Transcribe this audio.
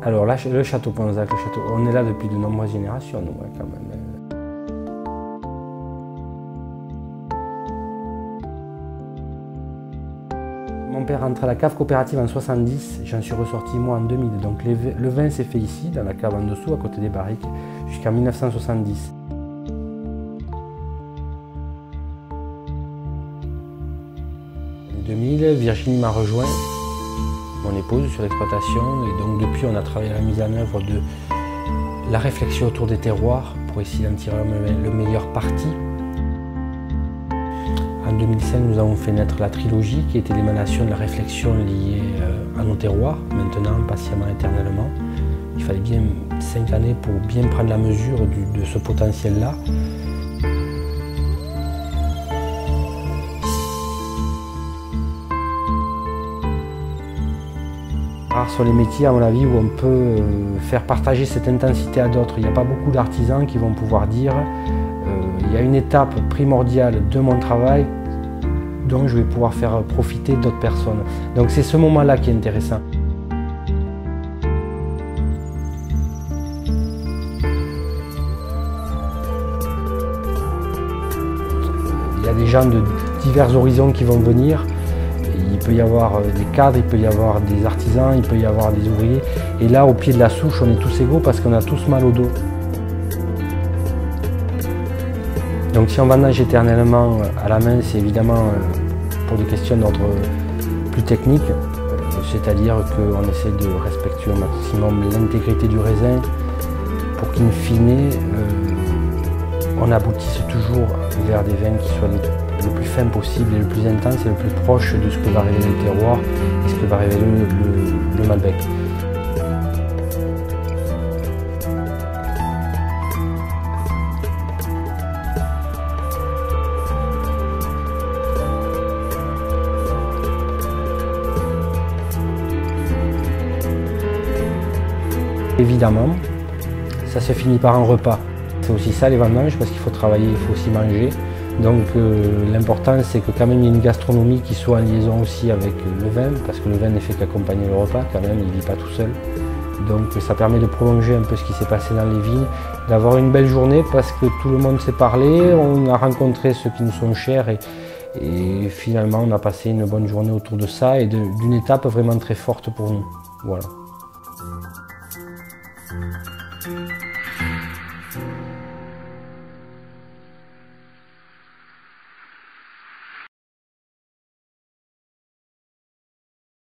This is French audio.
Alors là, le château Ponzac, on est là depuis de nombreuses générations, nous, quand même. Mon père rentre à la cave coopérative en 70, j'en suis ressorti moi en 2000. Donc le vin s'est fait ici, dans la cave en dessous, à côté des barriques, jusqu'en 1970. En 2000, Virginie m'a rejoint, mon épouse, sur l'exploitation. Et donc depuis, on a travaillé à la mise en œuvre de la réflexion autour des terroirs pour essayer d'en tirer le meilleur parti. En 2005, nous avons fait naître la trilogie qui était l'émanation de la réflexion liée à nos terroirs, maintenant, patiemment, éternellement. Il fallait bien 5 années pour bien prendre la mesure de ce potentiel-là. Rares sont les métiers, à mon avis, où on peut faire partager cette intensité à d'autres. Il n'y a pas beaucoup d'artisans qui vont pouvoir dire il y a une étape primordiale de mon travail dont je vais pouvoir faire profiter d'autres personnes. Donc c'est ce moment-là qui est intéressant. Il y a des gens de divers horizons qui vont venir. Il peut y avoir des cadres, il peut y avoir des artisans, il peut y avoir des ouvriers. Et là, au pied de la souche, on est tous égaux parce qu'on a tous mal au dos. Donc si on vendange éternellement à la main, c'est évidemment pour des questions d'ordre plus technique, c'est-à-dire qu'on essaie de respecter au maximum l'intégrité du raisin pour qu'in fine, on aboutisse toujours vers des vins qui soient le plus fin possible et le plus intense et le plus proche de ce que va révéler le terroir et ce que va révéler le Malbec. Évidemment, ça se finit par un repas. C'est aussi ça les vendanges, parce qu'il faut travailler, il faut aussi manger. Donc l'important c'est que quand même il y ait une gastronomie qui soit en liaison aussi avec le vin, parce que le vin n'est fait qu'accompagner le repas quand même, il ne vit pas tout seul. Donc ça permet de prolonger un peu ce qui s'est passé dans les vignes, d'avoir une belle journée parce que tout le monde s'est parlé, on a rencontré ceux qui nous sont chers et finalement on a passé une bonne journée autour de ça et d'une étape vraiment très forte pour nous. Voilà.